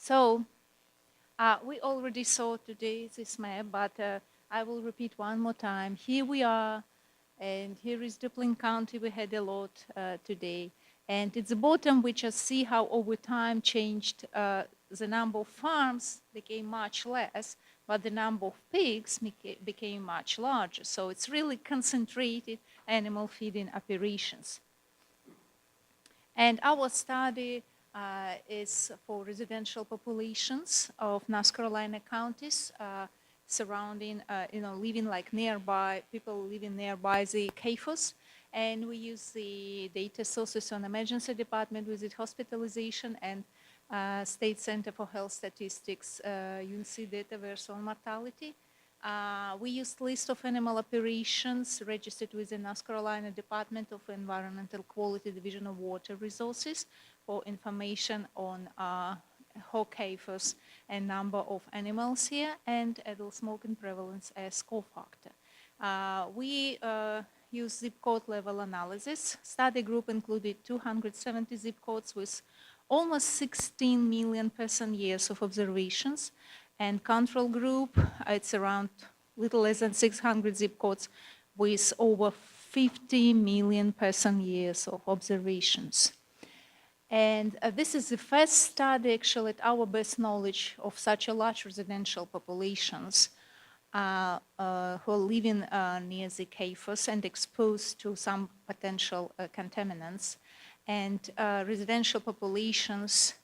So we already saw today this map, but I will repeat one more time. Here we are, and here is Duplin County. We had a lot today. And at the bottom, we just see how over time changed the number of farms became much less, but the number of pigs became much larger. So it's really concentrated animal feeding operations. And our study is for residential populations of North Carolina counties surrounding, living like nearby, people living nearby the CAFOs. And we use the data sources on emergency department visit hospitalization and State Center for Health Statistics UNC data versus on mortality. We used list of animal operations registered with the North Carolina Department of Environmental Quality Division of Water Resources for information on hog CAFOs and number of animals here, and adult smoking prevalence as cofactor. We use zip code level analysis. Study group included 270 zip codes with almost 16 million person years of observations. And control group, it's around little less than 600 zip codes with over 50 million person years of observations. And this is the first study, actually, at our best knowledge of such a large residential populations who are living near the CAFOs and exposed to some potential contaminants. And residential populations,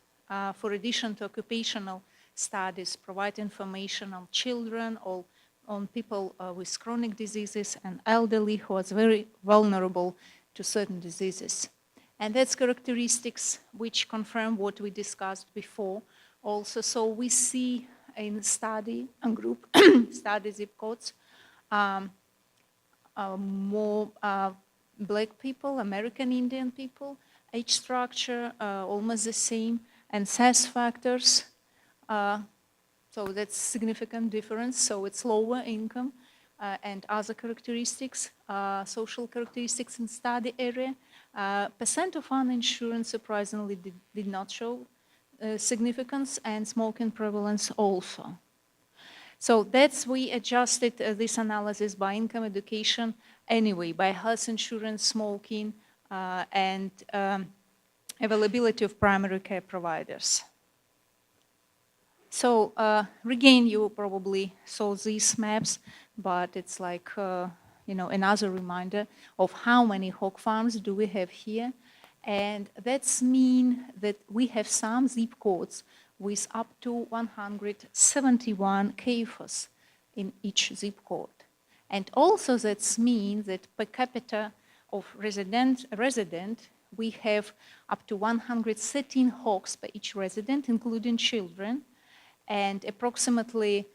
for addition to occupational studies, provide information on children or on people with chronic diseases and elderly who are very vulnerable to certain diseases. And that's characteristics which confirm what we discussed before also. So we see in study and group study zip codes more black people, American Indian people, age structure almost the same, and SAS factors. So that's significant difference. So it's lower income and other characteristics, social characteristics in study area. Percent of uninsured surprisingly did not show significance, and smoking prevalence also. So we adjusted this analysis by income, education, anyway, by health insurance, smoking, and availability of primary care providers. So again, you probably saw these maps, but it's like another reminder of how many hog farms do we have here. And that's mean that we have some zip codes with up to 171 CAFOs in each zip code. And also that's mean that per capita of resident, we have up to 113 hogs per each resident, including children, and approximately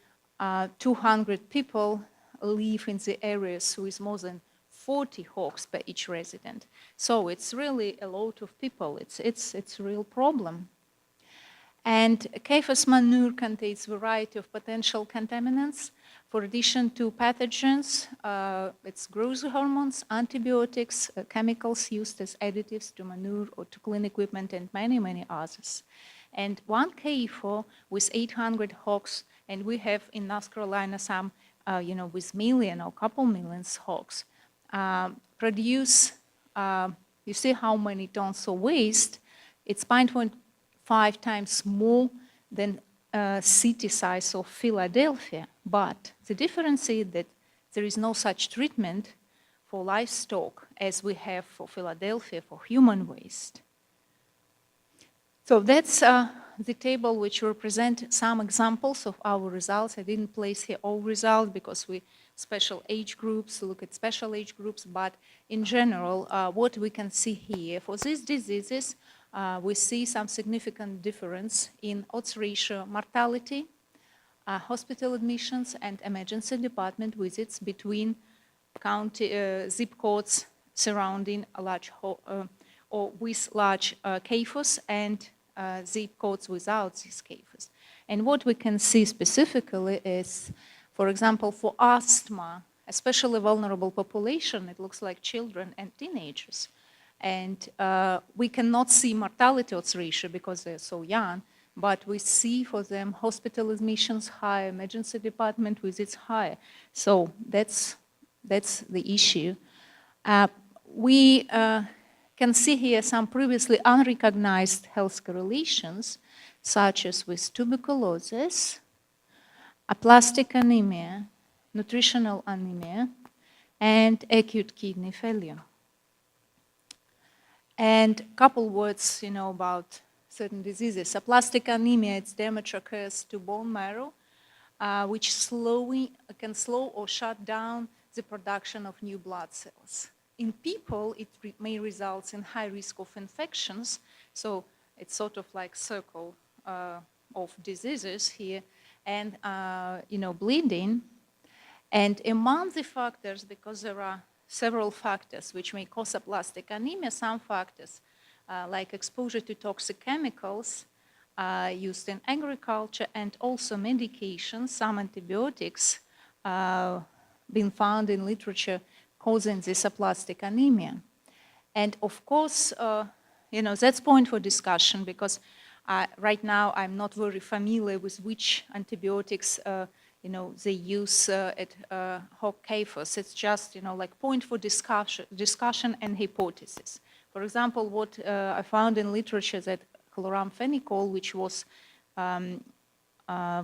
200 people live in the areas with more than 40 hogs per each resident. So it's really a lot of people. It's a real problem. And CAFOs manure contains a variety of potential contaminants. For addition to pathogens, it's growth hormones, antibiotics, chemicals used as additives to manure or to clean equipment, and many, many others. And one CAFO with 800 hogs, and we have in North Carolina some, with million or couple millions hogs, produce, you see how many tons of waste. It's 0.5 times more than city size of Philadelphia. But the difference is that there is no such treatment for livestock as we have for Philadelphia for human waste. So that's the table which represents some examples of our results. I didn't place here all results because we special age groups, look at special age groups, but in general, what we can see here, for these diseases, we see some significant difference in odds ratio mortality, hospital admissions, and emergency department visits between county zip codes surrounding a large or with large CAFOs and zip codes without these CAFOs. And what we can see specifically is, for example, for asthma, especially vulnerable population, it looks like children and teenagers. And we cannot see mortality odds ratio because they're so young, but we see for them hospital admissions higher, emergency department visits higher. So that's the issue. We can see here some previously unrecognized health correlations, such as with tuberculosis, aplastic anemia, nutritional anemia, and acute kidney failure. And a couple words, about certain diseases. Aplastic anemia, its damage occurs to bone marrow, which can slow or shut down the production of new blood cells. In people, it may result in high risk of infections, so it's sort of like circle of diseases here, and bleeding. And among the factors, because there are several factors which may cause aplastic anemia, some factors like exposure to toxic chemicals used in agriculture and also medications, some antibiotics been found in literature causing this aplastic anemia. And of course, that's point for discussion because right now I'm not very familiar with which antibiotics they use at CAFOs. It's just, like point for discussion and hypothesis. For example, what I found in literature that chloramphenicol, which was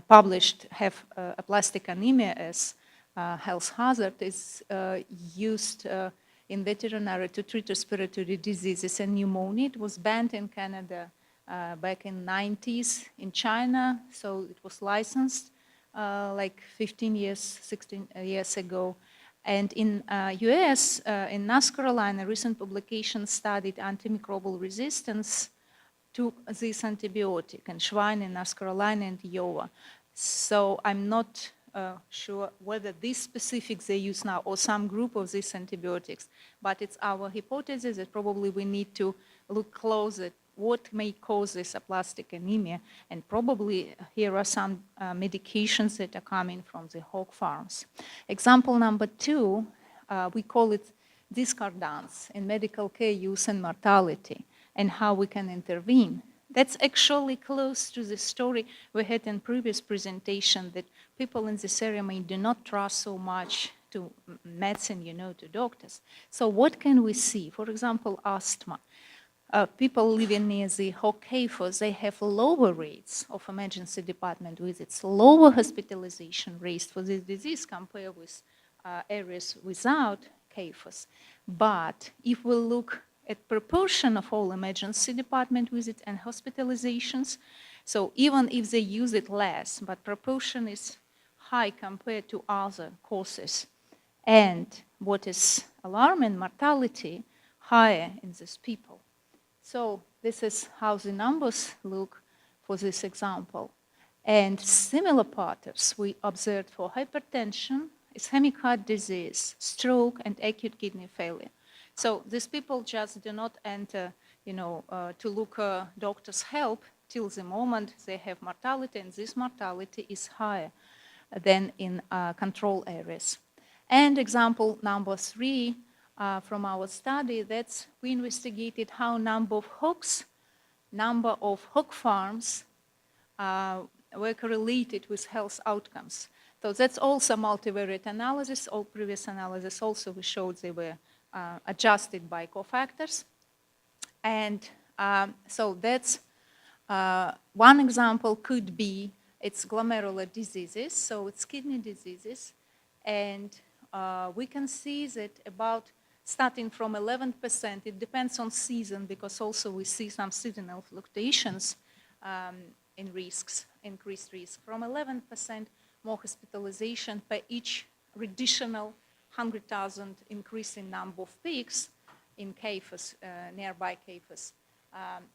published, have aplastic anemia as health hazard, is used in veterinary to treat respiratory diseases and pneumonia. It was banned in Canada back in 90s, in China, so it was licensed like 15 years, 16 years ago. And in US, in North Carolina, a recent publication studied antimicrobial resistance to this antibiotic in swine in North Carolina and Iowa. So I'm not sure whether this specific they use now or some group of these antibiotics, but it's our hypothesis that probably we need to look closer at what may cause this aplastic anemia, and probably here are some medications that are coming from the hog farms. Example number 2, we call it discordance in medical care use and mortality, and how we can intervene. That's actually close to the story we had in previous presentation, that people in this area may do not trust so much to medicine, to doctors. So what can we see? For example, asthma. People living near the hog CAFOs, they have lower rates of emergency department visits, lower hospitalization rates for this disease compared with areas without CAFOs. But if we look at proportion of all emergency department visits and hospitalizations, so even if they use it less, but proportion is high compared to other causes. And what is alarming, mortality higher in these people. So this is how the numbers look for this example. And similar patterns we observed for hypertension, ischemic heart disease, stroke, and acute kidney failure. So these people just do not enter, to look doctor's help till the moment they have mortality, and this mortality is higher than in control areas. And example number 3, from our study, that's we investigated how number of hog farms were correlated with health outcomes. So that's also multivariate analysis. All previous analysis also we showed they were adjusted by cofactors. And so that's one example could be it's glomerular diseases, so it's kidney diseases. And we can see that about starting from 11%, it depends on season because also we see some seasonal fluctuations in risks, increased risk. From 11% more hospitalization per each additional 100,000 increase in number of pigs in CAFOs, nearby CAFOs.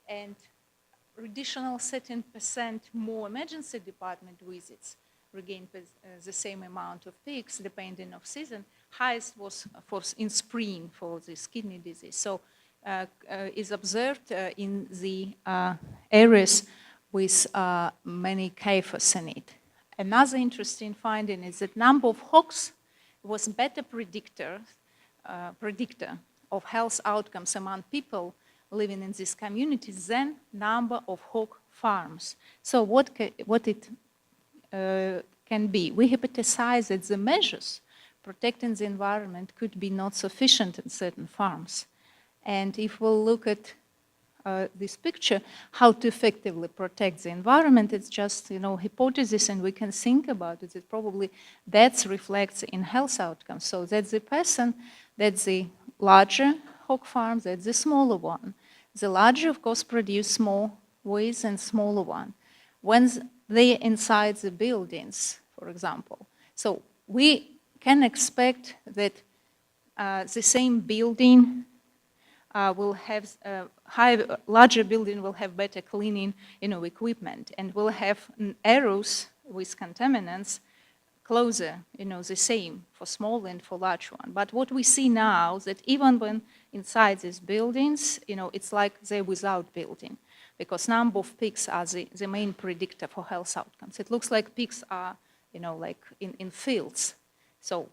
And additional 13% more emergency department visits regained the same amount of pigs depending on season. Highest was in spring for this kidney disease. So is observed in the areas with many CAFOs in it. Another interesting finding is that number of hogs was better predictor of health outcomes among people living in these communities than number of hog farms. So what it can be? We hypothesize that the measures protecting the environment could be not sufficient in certain farms. And if we'll look at this picture, how to effectively protect the environment, it's just, hypothesis, and we can think about it. It probably that reflects in health outcomes. So that's the person, that's the larger hog farms, that's the smaller one. The larger, of course, produce more waste than smaller one. When they're inside the buildings, for example. So we can expect that the same building will have larger building will have better cleaning, equipment, and will have areas with contaminants closer, the same for small and for large one. But what we see now is that even when inside these buildings, it's like they're without building, because number of pigs are the main predictor for health outcomes. It looks like pigs are, like in fields. So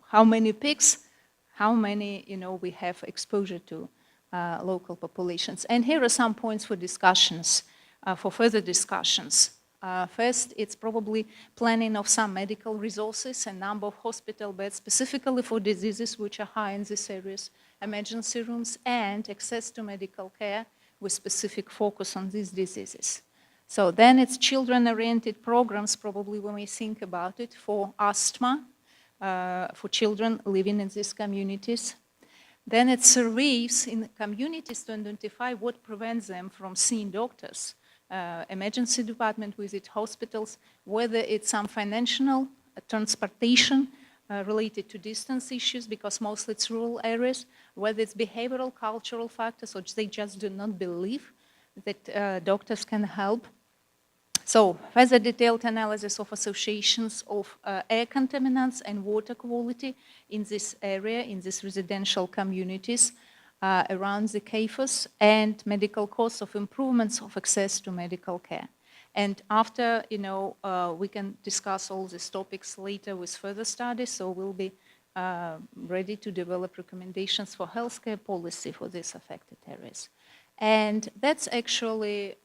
how many pigs? How many, we have exposure to local populations. And here are some points for discussions, for further discussions. First, it's probably planning of some medical resources and number of hospital beds, specifically for diseases which are high in these areas, emergency rooms, and access to medical care with specific focus on these diseases. So then it's children-oriented programs, probably when we think about it, for asthma, for children living in these communities. Then it surveys in communities to identify what prevents them from seeing doctors, emergency department visit, hospitals, whether it's some financial, transportation related to distance issues, because mostly it's rural areas, whether it's behavioral, cultural factors, or they just do not believe that doctors can help. So further detailed analysis of associations of air contaminants and water quality in this area, in these residential communities around the CAFOs, and medical costs of improvements of access to medical care. And after, we can discuss all these topics later with further studies, so we'll be ready to develop recommendations for healthcare policy for these affected areas. And that's actually,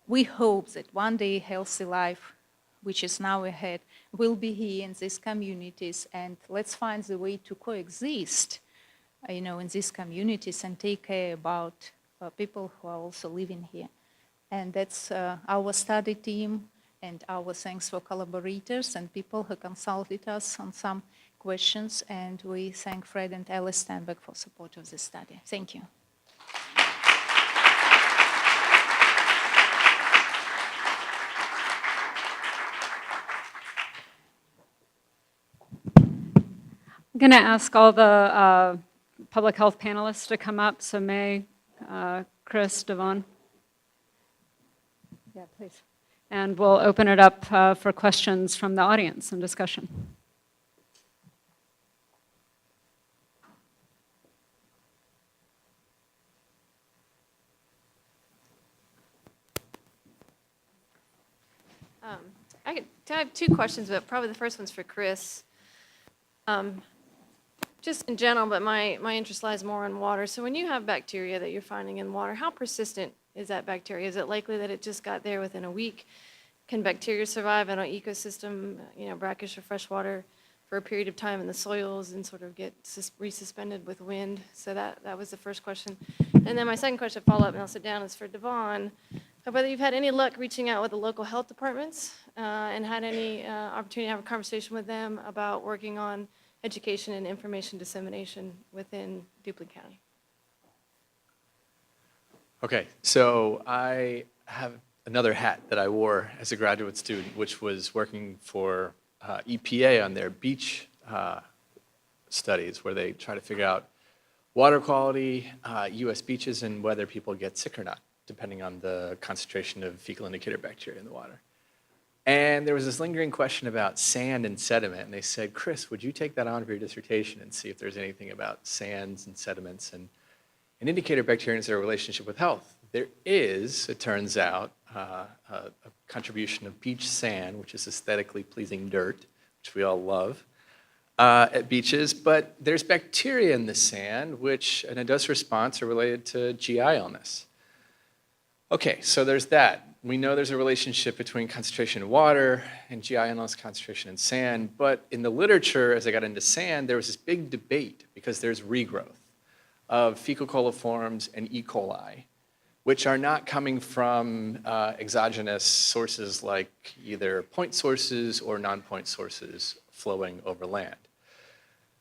we hope that one day healthy life, which is now ahead, will be here in these communities, and let's find the way to coexist, in these communities and take care about people who are also living here. And that's our study team, and our thanks for collaborators and people who consulted us on some questions, and we thank Fred and Alice Steinberg for support of this study. Thank you. I'm going to ask all the public health panelists to come up. So May, Chris, Devon. Yeah, please. And we'll open it up for questions from the audience and discussion. I have two questions, but probably the first one's for Chris. Just in general, but my interest lies more in water. So when you have bacteria that you're finding in water, how persistent is that bacteria? Is it likely that it just got there within a week? Can bacteria survive in an ecosystem, brackish or freshwater, for a period of time in the soils and sort of get resuspended with wind? So that was the first question. And then my second question, follow-up, and I'll sit down, is for Devon. Whether you've had any luck reaching out with the local health departments and had any opportunity to have a conversation with them about working on education and information dissemination within Duplin County. Okay, so I have another hat that I wore as a graduate student, which was working for EPA on their beach studies, where they try to figure out water quality, U.S. beaches, and whether people get sick or not, depending on the concentration of fecal indicator bacteria in the water. And there was this lingering question about sand and sediment, and they said, Chris, would you take that on for your dissertation and see if there's anything about sands and sediments and indicator bacteria and their relationship with health? There is, it turns out, a contribution of beach sand, which is aesthetically pleasing dirt, which we all love, at beaches, but there's bacteria in the sand, which in a dose response are related to GI illness. Okay, so there's that. We know there's a relationship between concentration in water and GI analysis concentration in sand, but in the literature, as I got into sand, there was this big debate because there's regrowth of fecal coliforms and E. coli, which are not coming from exogenous sources like either point sources or non-point sources flowing over land.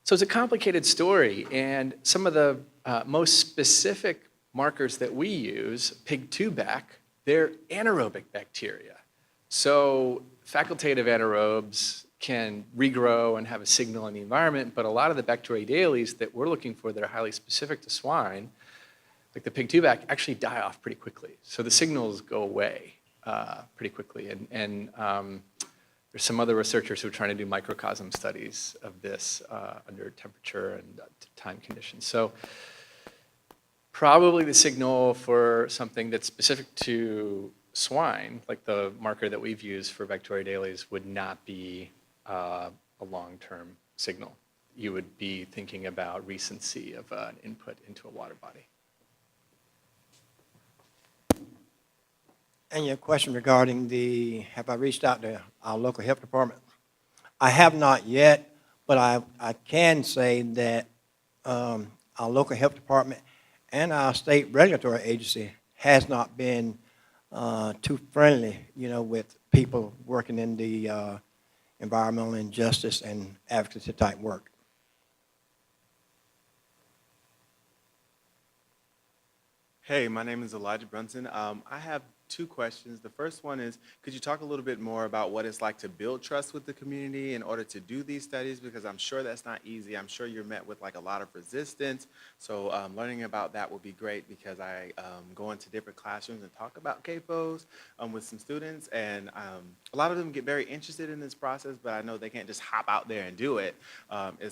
So it's a complicated story, and some of the most specific markers that we use, pig-2-bac, they're anaerobic bacteria. So facultative anaerobes can regrow and have a signal in the environment, but a lot of the bacteroidales that we're looking for that are highly specific to swine, like the pig-2-bac, actually die off pretty quickly. So the signals go away pretty quickly. And there's some other researchers who are trying to do microcosm studies of this under temperature and time conditions. So probably the signal for something that's specific to swine, like the marker that we've used for bacteroidales, would not be a long-term signal. You would be thinking about recency of an input into a water body. And your question regarding have I reached out to our local health department? I have not yet, but I can say that our local health department and our state regulatory agency has not been too friendly, with people working in the environmental injustice and advocacy type work. Hey, my name is Elijah Brunson. I have two questions. The first one is, could you talk a little bit more about what it's like to build trust with the community in order to do these studies? Because I'm sure that's not easy. I'm sure you're met with like a lot of resistance. So learning about that would be great, because I go into different classrooms and talk about CAFOs with some students. And a lot of them get very interested in this process, but I know they can't just hop out there and do it.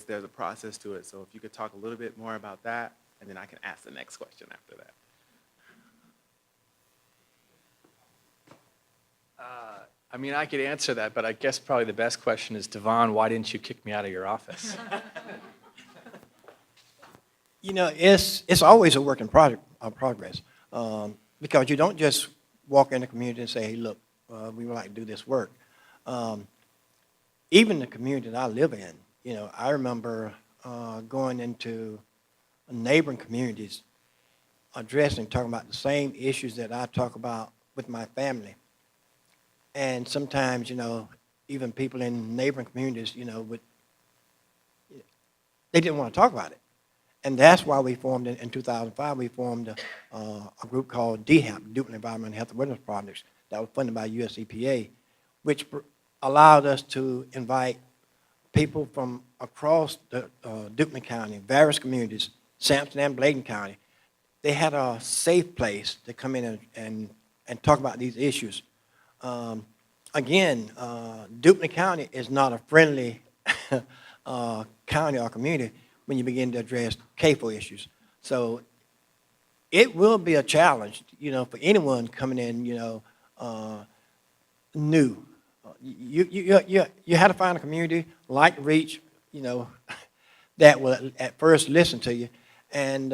There's a process to it. So if you could talk a little bit more about that, and then I can ask the next question after that. I mean, I could answer that, but I guess probably the best question is, Devon, why didn't you kick me out of your office? It's always a work in progress, because you don't just walk in the community and say, hey, look, we would like to do this work. Even the community that I live in, I remember going into neighboring communities, talking about the same issues that I talk about with my family. And sometimes, even people in neighboring communities, they didn't want to talk about it. And that's why we formed, in 2005, we formed a group called Dept, Duke Environmental Health Awareness Projects, that was funded by US EPA, which allowed us to invite people from across the Duke County, various communities, Sampson and Bladen County. They had a safe place to come in and talk about these issues. Again, Duke County is not a friendly county or community when you begin to address CAFO issues. So it will be a challenge, for anyone coming in, new. You have to find a community like Reach, that will at first listen to you, and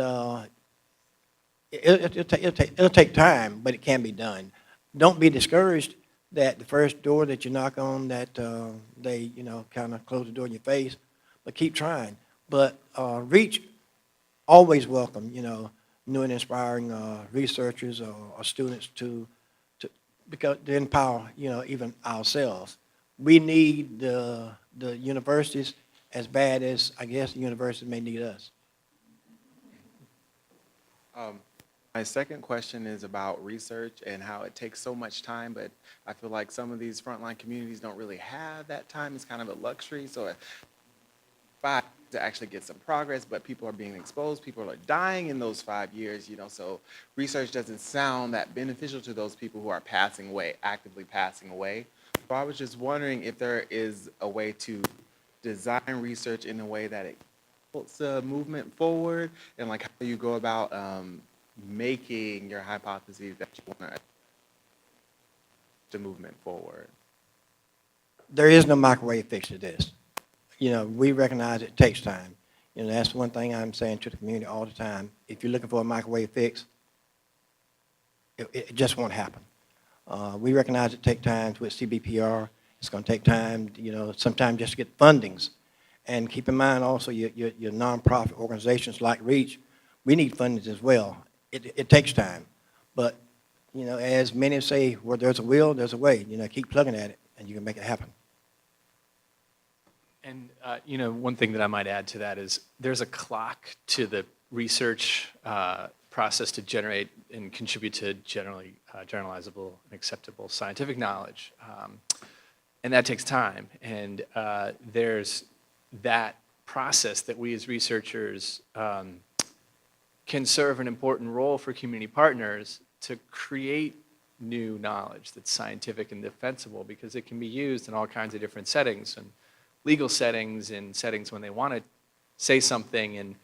it'll take time, but it can be done. Don't be discouraged that the first door that you knock on, that they, kind of close the door in your face, but keep trying. But Reach always welcome, new and inspiring researchers or students to empower, even ourselves. We need the universities as bad as, I guess, the universities may need us. My second question is about research and how it takes so much time, but I feel like some of these frontline communities don't really have that time. It's kind of a luxury. So to actually get some progress, but people are being exposed. People are dying in those 5 years, so research doesn't sound that beneficial to those people who are passing away, actively passing away. So I was just wondering if there is a way to design research in a way that it puts the movement forward, and like how you go about making your hypotheses that you want to movement forward. There is no microwave fix to this. We recognize it takes time. That's one thing I'm saying to the community all the time. If you're looking for a microwave fix, It just won't happen. We recognize it take time with CBPR. It's going to take time, sometimes just to get fundings. And keep in mind also your nonprofit organizations like REACH, we need fundings as well. It takes time. But, as many say, where there's a will, there's a way. Keep plugging at it, and you can make it happen. And, one thing that I might add to that is there's a clock to the research process to generate and contribute to generalizable and acceptable scientific knowledge. And that takes time. And there's that process that we as researchers can serve an important role for community partners to create new knowledge that's scientific and defensible, because it can be used in all kinds of different settings, and legal settings, and settings when they want to say something, and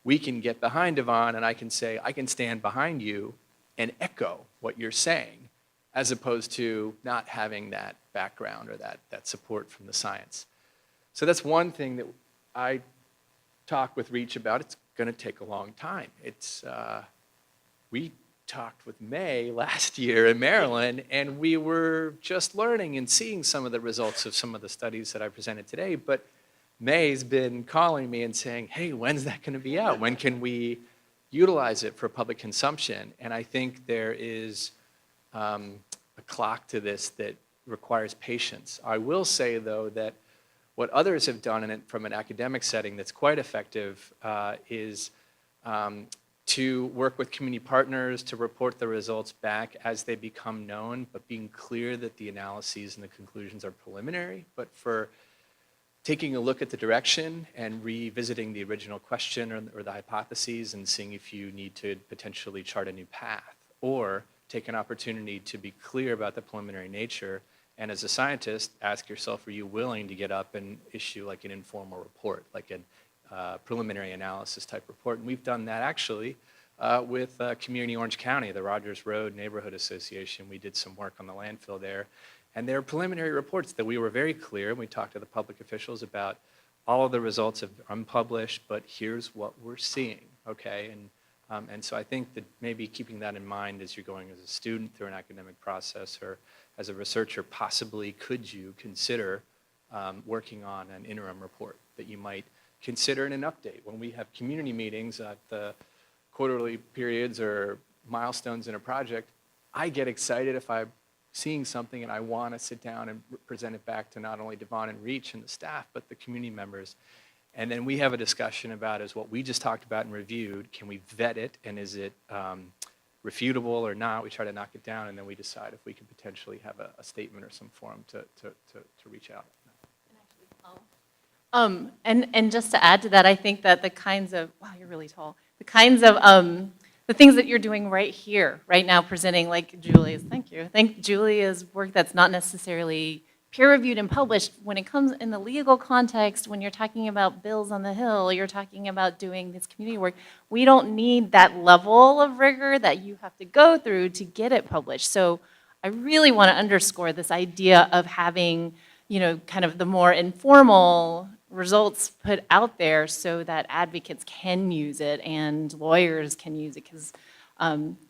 we can get behind Yvonne, and I can say, I can stand behind you and echo what you're saying, as opposed to not having that background or that support from the science. So that's one thing that I talk with REACH about. It's going to take a long time. We talked with May last year in Maryland, and we were just learning and seeing some of the results of some of the studies that I presented today. But May's been calling me and saying, hey, when's that going to be out? When can we utilize it for public consumption? And I think there is a clock to this that requires patience. I will say, though, that what others have done in it from an academic setting that's quite effective is to work with community partners to report the results back as they become known, but being clear that the analyses and the conclusions are preliminary, but for taking a look at the direction and revisiting the original question or the hypotheses and seeing if you need to potentially chart a new path, or take an opportunity to be clear about the preliminary nature. And as a scientist, ask yourself, are you willing to get up and issue like an informal report, like a preliminary analysis type report? And we've done that actually with Community Orange County, the Rogers Road Neighborhood Association. We did some work on the landfill there. And there are preliminary reports that we were very clear, and we talked to the public officials about all of the results are unpublished, but here's what we're seeing, okay? And so I think that maybe keeping that in mind as you're going as a student through an academic process, or as a researcher, possibly could you consider working on an interim report that you might consider in an update. When we have community meetings at the quarterly periods or milestones in a project, I get excited if I'm seeing something and I want to sit down and present it back to not only Devon and REACH and the staff, but the community members. And then we have a discussion about, is what we just talked about and reviewed, can we vet it, and is it refutable or not? We try to knock it down, and then we decide if we could potentially have a statement or some forum to reach out. And just to add to that, I think that the kinds of, wow, you're really tall, the kinds of, the things that you're doing right here, right now, presenting like Julia's, thank you. Thank Julia's work that's not necessarily peer-reviewed and published. When it comes in the legal context, when you're talking about bills on the Hill, you're talking about doing this community work, we don't need that level of rigor that you have to go through to get it published. So I really want to underscore this idea of having, kind of the more informal results put out there so that advocates can use it and lawyers can use it, because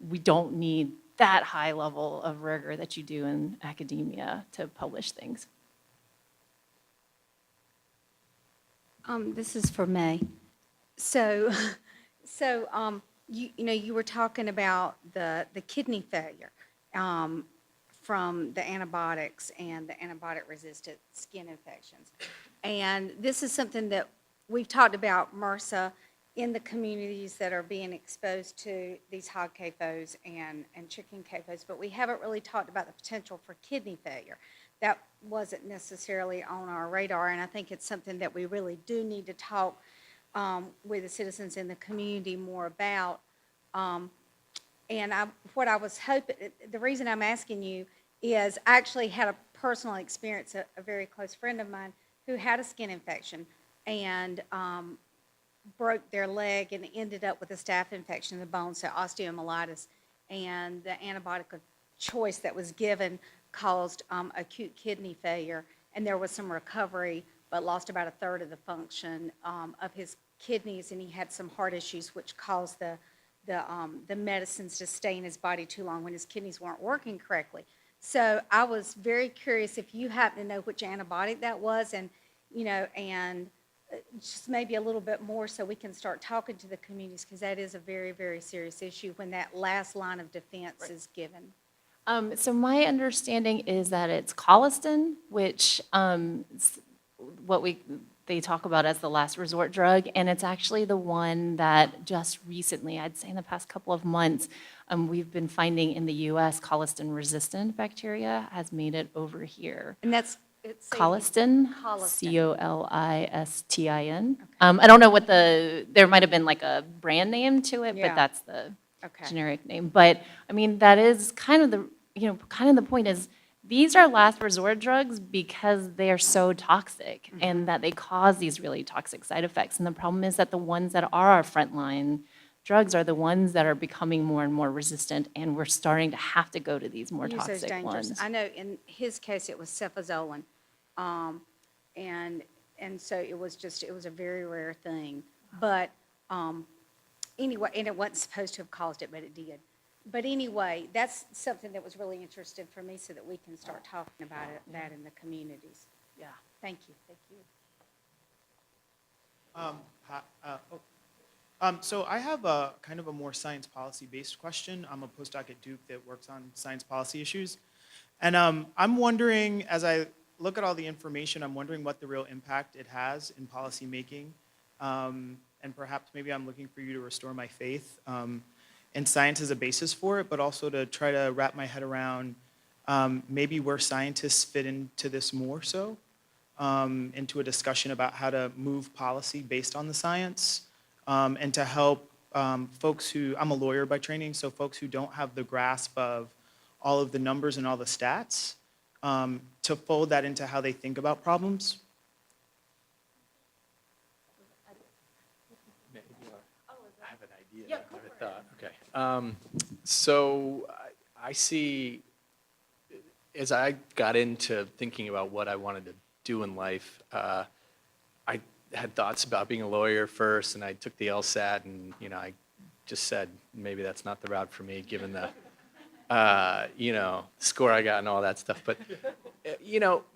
we don't need that high level of rigor that you do in academia to publish things. This is for May. So you were talking about the kidney failure from the antibiotics and the antibiotic-resistant skin infections. And this is something that we've talked about, MRSA, in the communities that are being exposed to these hog CAFOs and chicken CAFOs, but we haven't really talked about the potential for kidney failure. That wasn't necessarily on our radar, and I think it's something that we really do need to talk with the citizens in the community more about. What I was hoping, the reason I'm asking you is I actually had a personal experience, a very close friend of mine who had a skin infection and broke their leg and ended up with a staph infection in the bone, so osteomyelitis. And the antibiotic of choice that was given caused acute kidney failure, and there was some recovery, but lost about a third of the function of his kidneys, and he had some heart issues which caused the the medicines to stay in his body too long when his kidneys weren't working correctly. So I was very curious if you happen to know which antibiotic that was, and, and just maybe a little bit more so we can start talking to the communities, because that is a very, very serious issue when that last line of defense is given. So my understanding is that it's colistin, which they talk about as the last resort drug, and it's actually the one that just recently, I'd say in the past couple of months, we've been finding in the U.S. colistin-resistant bacteria has made it over here. And it's Colistin, Colistin. Colistin. I don't know what there might have been like a brand name to it, Yeah. but that's the Okay. generic name. But, I mean, that is kind of the point is, these are last resort drugs because they are so toxic and that they cause these really toxic side effects. And the problem is that the ones that are our frontline drugs are the ones that are becoming more and more resistant, and we're starting to have to go to these more Use those toxic dangerous. ones. I know in his case, it was cefazolin. And so it was a very rare thing. But anyway, and it wasn't supposed to have caused it, but it did. But anyway, that's something that was really interesting for me so that we can start talking about that in the communities. Yeah. Thank you. Thank you. So I have a kind of a more science policy-based question. I'm a postdoc at Duke that works on science policy issues. And I'm wondering, as I look at all the information, I'm wondering what the real impact it has in policy making. And perhaps maybe I'm looking for you to restore my faith in science as a basis for it, but also to try to wrap my head around maybe where scientists fit into this more so, into a discussion about how to move policy based on the science, and to help folks who, I'm a lawyer by training, so folks who don't have the grasp of all of the numbers and all the stats, to fold that into how they think about problems. I have an idea. I have a thought. Okay. So I see, as I got into thinking about what I wanted to do in life, I had thoughts about being a lawyer first, and I took the LSAT, and I just said maybe that's not the route for me, given the score I got and all that stuff. But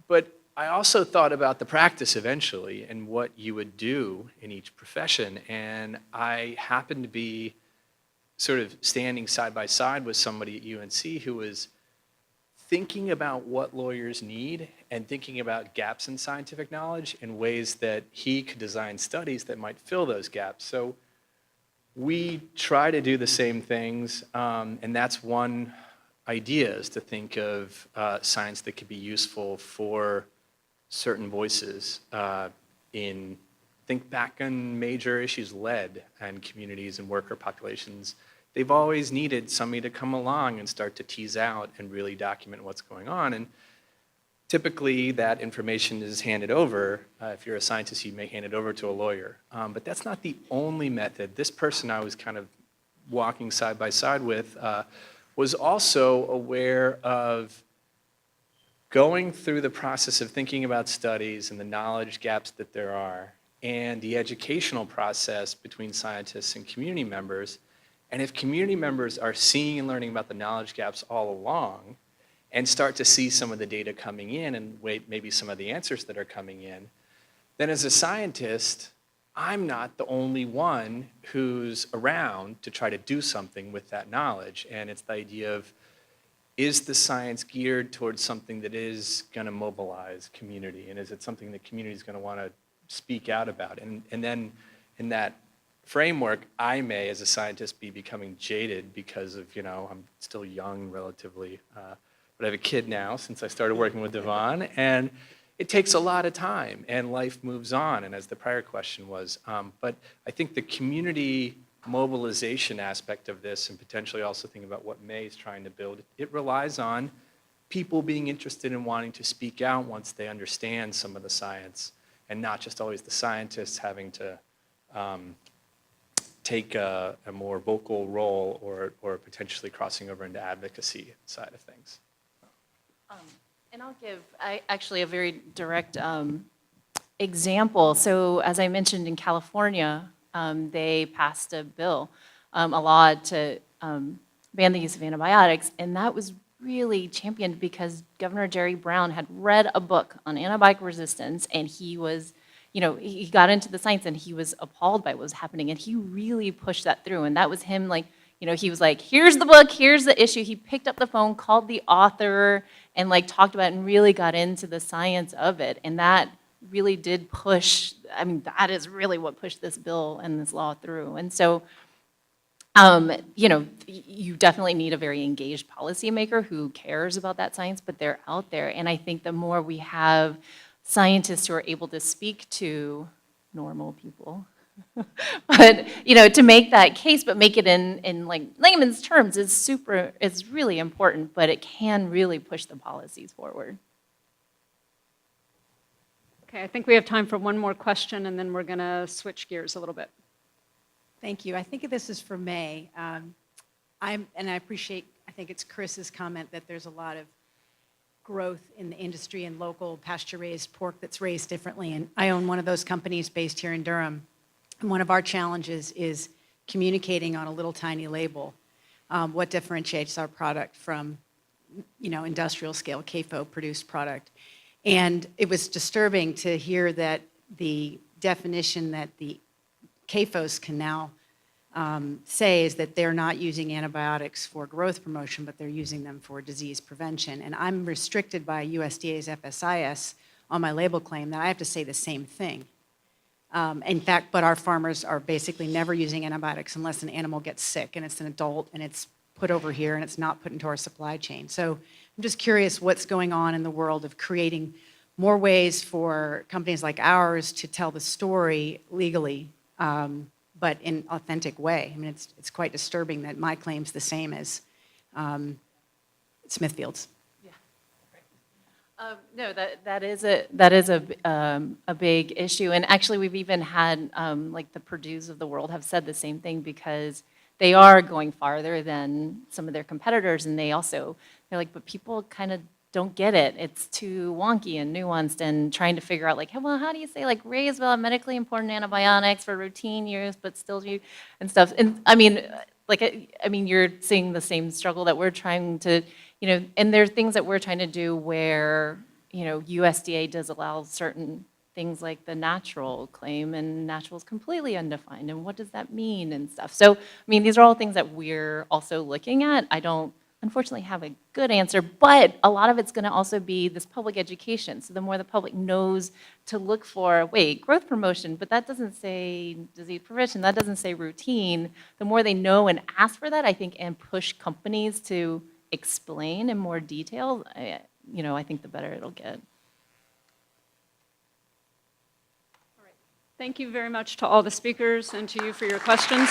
but I also thought about the practice eventually and what you would do in each profession. And I happened to be sort of standing side by side with somebody at UNC who was thinking about what lawyers need and thinking about gaps in scientific knowledge and ways that he could design studies that might fill those gaps. So we try to do the same things, and that's one idea, is to think of science that could be useful for certain voices think back on major issues, lead and communities and worker populations. They've always needed somebody to come along and start to tease out and really document what's going on. And typically that information is handed over. If you're a scientist, you may hand it over to a lawyer. But that's not the only method. This person I was kind of walking side by side with was also aware of going through the process of thinking about studies and the knowledge gaps that there are, and the educational process between scientists and community members. And if community members are seeing and learning about the knowledge gaps all along and start to see some of the data coming in and maybe some of the answers that are coming in, then as a scientist, I'm not the only one who's around to try to do something with that knowledge. And it's the idea of, is the science geared towards something that is going to mobilize community? And is it something that community is going to want to speak out about? And then in that framework, I may, as a scientist, be becoming jaded because of, I'm still young relatively, but I have a kid now since I started working with Devon, and it takes a lot of time, and life moves on, and as the prior question was. But I think the community mobilization aspect of this, and potentially also thinking about what May is trying to build, it relies on people being interested in wanting to speak out once they understand some of the science, and not just always the scientists having to take a more vocal role or potentially crossing over into advocacy side of things. And I'll give actually a very direct example. So as I mentioned, in California, they passed a bill a law to ban the use of antibiotics, and that was really championed because Governor Jerry Brown had read a book on antibiotic resistance, and he was, he got into the science and he was appalled by what was happening, and he really pushed that through, and that was him, like, he was like, here's the book, here's the issue. He picked up the phone, called the author, and like talked about it and really got into the science of it, and that really did push, that is really what pushed this bill and this law through. And so, you definitely need a very engaged policymaker who cares about that science, but they're out there. And I think the more we have scientists who are able to speak to normal people, but, to make that case, but make it in like layman's terms is really important, but it can really push the policies forward. Okay, I think we have time for one more question, and then we're going to switch gears a little bit. Thank you. I think this is for May. I appreciate, I think it's Chris's comment that there's a lot of growth in the industry and local pasture-raised pork that's raised differently. And I own one of those companies based here in Durham. And one of our challenges is communicating on a little tiny label what differentiates our product from, industrial scale CAFO produced product. And it was disturbing to hear that the definition that the CAFOs can now say is that they're not using antibiotics for growth promotion, but they're using them for disease prevention. And I'm restricted by USDA's FSIS on my label claim that I have to say the same thing. In fact, but our farmers are basically never using antibiotics unless an animal gets sick and it's an adult and it's put over here and it's not put into our supply chain. So I'm just curious what's going on in the world of creating more ways for companies like ours to tell the story legally, but in an authentic way. It's quite disturbing that my claim's the same as Smithfield's. No, that is a big issue, and actually we've even had like the Purdue's of the world have said the same thing because they are going farther than some of their competitors, and they're like, but people kind of don't get it. It's too wonky and nuanced, and trying to figure out like, well, how do you say like raise medically important antibiotics for routine use, but still use and stuff. And you're seeing the same struggle that we're trying to. And there are things that we're trying to do where, USDA does allow certain things like the natural claim, and natural is completely undefined, and what does that mean and stuff. So, these are all things that we're also looking at. I don't, unfortunately, have a good answer, but a lot of it's going to also be this public education. So the more the public knows to look for, growth promotion, but that doesn't say disease prevention, that doesn't say routine, the more they know and ask for that, I think, and push companies to explain in more detail, I think the better it'll get. Thank you very much to all the speakers and to you for your questions.